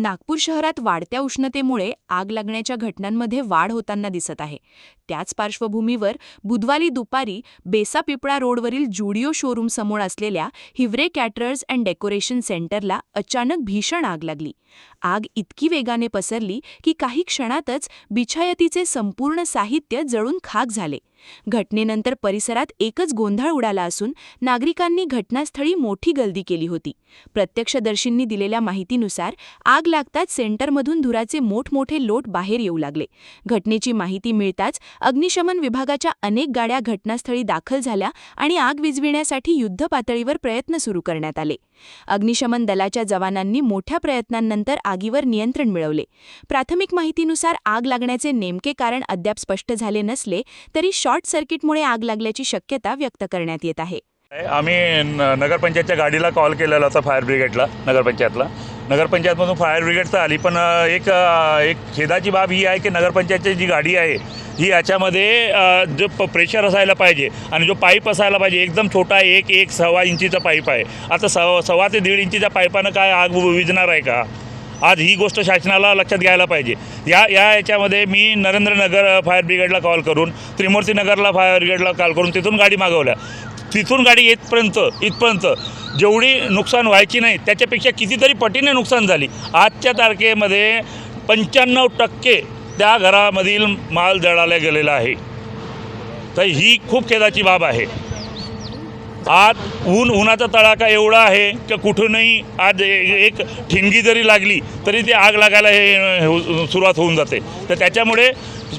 नागपूर शहरात वाढत्या उष्णतेमुळे आग लागण्याच्या घटनांमध्ये वाढ होताना दिसत आहे. त्याच पार्श्वभूमीवर बुधवारी दुपारी बेसापिपळा रोडवरील जुडिओ शोरूम समोर असलेल्या हिवरे कॅटरर्स अँड डेकोरेशन सेंटरला अचानक भीषण आग लागली. आग इतकी वेगाने पसरली की काही क्षणातच बिछायतीचे संपूर्ण साहित्य जळून खाक झाले. घटनेनंतर परिसरात एकच गोंधळ उडाला असून नागरिकांनी घटनास्थळी मोठी गर्दी केली होती. प्रत्यक्षदर्शींनी दिलेल्या माहितीनुसार आग लागताच सेंटरमधून धुराचे मोठमोठे लोट बाहेर येऊ लागले. घटनेची माहिती मिळताच अग्निशमन विभागाच्या अनेक गाड्या घटनास्थळी दाखल झाल्या आणि आग विझविण्यासाठी युद्धपातळीवर प्रयत्न सुरू करण्यात आले. अग्निशमन दलाच्या जवानांनी मोठ्या प्रयत्नांनंतर आगीवर नियंत्रण मिळवले. प्राथमिक माहितीनुसार आग लागण्याचे नेमके कारण अद्याप स्पष्ट झाले नसले तरी शॉर्ट सर्किटमुळे आग लागल्याची शक्यता व्यक्त करण्यात येत आहे. आम्ही नगरपंचायतच्या गाडीला कॉल केलेला होता, फायर ब्रिगेडला, नगरपंचायतमधून फायर ब्रिगेड तर आली. पण एक खेदाची बाब ही आहे की नगरपंचायतची जी गाडी आहे ही याच्यामध्ये जो प्रेशर असायला पाहिजे आणि जो पाईप असायला पाहिजे एकदम छोटा 1-1.25 इंचीचा पाईप आहे. आता 1.25 ते 1.5 इंचीच्या पाईपानं काय आग विझणार आहे का? आज ही गोष्ट शासनाला लक्षात घ्यायला पाहिजे. याच्यामध्ये मी नरेंद्रनगर फायर ब्रिगेडला कॉल करून, त्रिमूर्तीनगरला फायर ब्रिगेडला कॉल करून तिथून गाडी मागवल्या. तिथून गाडी इथपर्यंत जेवढी नुकसान व्हायची नाही त्याच्यापेक्षा कितीतरी पटीने नुकसान झाली. आजच्या तारखेमध्ये 95% त्या घरामधील माल जळाला गेलेला आहे. तर ही खूप खेदाची बाब आहे. आज उन्हाचा तडाखा एवढा आहे की कुठूनही आज एक ठिणगी जरी लागली तरी ते आग लागायला सुरुवात होऊन जाते. तर त्याच्यामुळे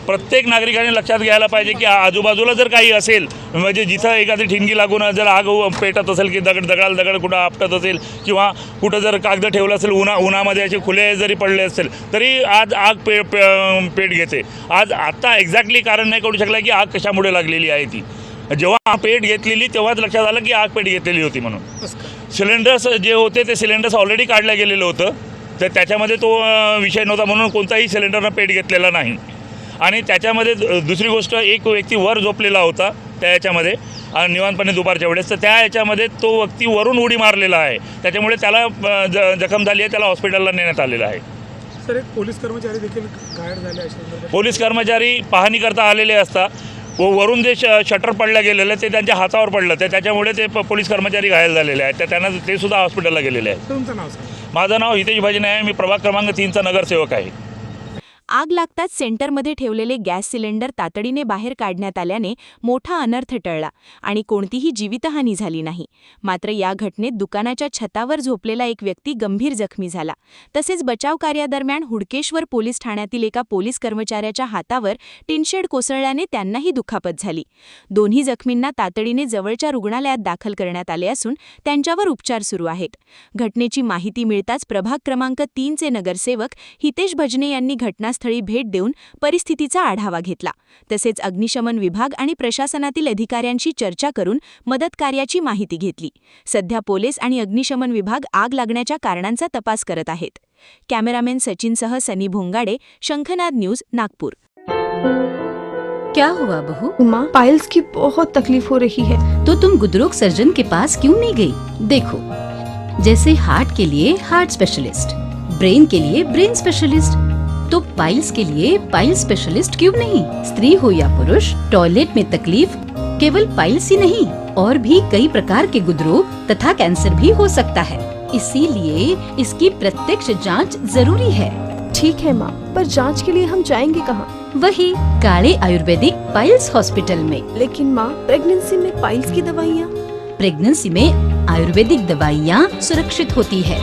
प्रत्येक नागरिकाने लक्षात घ्यायला पाहिजे की आजूबाजूला जर काही असेल, म्हणजे जिथं एखादी ठिणगी लागून जर आग पेटत असेल की दगड कुठं आपटत असेल किंवा कुठं जर कागद ठेवलं असेल, उन्हामध्ये असे खुले जरी पडले असेल तरी आज आग पेट घेते. आता एक्झॅक्टली कारण नाही कळू शकलं की आग कशामुळे लागलेली आहे. ती जेव्हा पेट घेतलेली तेव्हाच लक्षात आलं की आग पेट घेतलेली होती. म्हणून सिलेंडर्स जे होते ते सिलेंडर्स ऑलरेडी काढलं गेलेलं होतं. तर त्याच्यामध्ये तो विषय नव्हता, म्हणून कोणताही सिलेंडरनं पेट घेतलेला नाही. आणि त्याच्यामध्ये दुसरी गोष्ट, एक व्यक्ती वर झोपलेला होता त्या याच्यामध्ये निवांतपणे दुपारच्या वेळेस. तर त्या याच्यामध्ये तो व्यक्ती वरून उडी मारलेला आहे. त्याच्यामुळे त्याला जखम झाली आहे, त्याला हॉस्पिटलला नेण्यात आलेलं आहे. सर, एक पोलीस कर्मचारी देखील घायल झाले आहेत. पोलीस कर्मचारी पाहणी करता आलेले असता वरून जे शटर पडलं गेलेलं ते त्यांच्या हातावर पडलं, तर त्याच्यामुळे ते पोलीस कर्मचारी घायल झालेले आहेत. तर त्यांना ते सुद्धा हॉस्पिटलला गेलेले आहेत. तुमचं नाव सर? माझं नाव हितेश भजने आहे. मी प्रभाग क्रमांक 3चा नगरसेवक आहे. आग लागताच सेंटरमध्ये ठेवलेले गॅस सिलेंडर तातडीने बाहेर काढण्यात आल्याने मोठा अनर्थ टळला आणि कोणतीही जीवितहानी झाली नाही. मात्र या घटनेत दुकानाच्या छतावर झोपलेला एक व्यक्ती गंभीर जखमी झाला. तसेच बचाव कार्यादरम्यान हुडकेश्वर पोलीस ठाण्यातील एका पोलीस कर्मचाऱ्याच्या हातावर टिनशेड कोसळल्याने त्यांनाही दुखापत झाली. दोन्ही जखमींना तातडीने जवळच्या रुग्णालयात दाखल करण्यात आले असून त्यांच्यावर उपचार सुरू आहेत. घटनेची माहिती मिळताच प्रभाग क्रमांक 3चे नगरसेवक हितेश भजने यांनी घटनास्थळी भेट देऊन परिस्थितीचा आढावा घेतला. तसेच अग्निशमन विभाग आणि प्रशासनातील अधिकाऱ्यांशी चर्चा करून मदत कार्याची माहिती घेतली. सध्या पोलीस आणि अग्निशमन विभाग आग लागण्याच्या कारणांचा तपास करत आहेत. कॅमेरामॅन सचिनसह सनी भोंगाडे, शंखनाद न्यूज, नागपूर. क्या हुआ बहू? माँ, पाइल्स की बहुत तकलीफ हो रही है. तो तुम गुदरोग सर्जन के पास क्यों नहीं गई? देखो, जैसे हार्ट के लिए हार्ट स्पेशलिस्ट, ब्रेन के लिए ब्रेन स्पेशलिस्ट, तो पाइल्स के लिए पाइल्स स्पेशलिस्ट क्यों नहीं? स्त्री हो या पुरुष, टॉयलेट में तकलीफ केवल पाइल्स ही नहीं और भी कई प्रकार के गुदरोग तथा कैंसर भी हो सकता है. इसीलिए इसकी प्रत्यक्ष जांच जरूरी है. ठीक है माँ, पर जांच के लिए हम जाएंगे कहाँ? वही काले आयुर्वेदिक पाइल्स हॉस्पिटल में. लेकिन माँ, प्रेगनेंसी में पाइल्स की दवाइयाँ? प्रेगनेंसी में आयुर्वेदिक दवाइयाँ सुरक्षित होती है.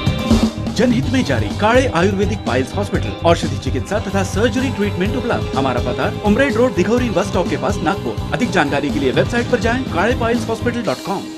जनहित में जारी काले आयुर्वेदिक पाइल्स हॉस्पिटल, औषधि चिकित्सा तथा सर्जरी ट्रीटमेंट उपलब्ध. हमारा पता उमरेड रोड, दिघौरी बस स्टॉप के पास, नागपुर. अधिक जानकारी के लिए वेबसाइट पर जाएं kalepileshhospital.com.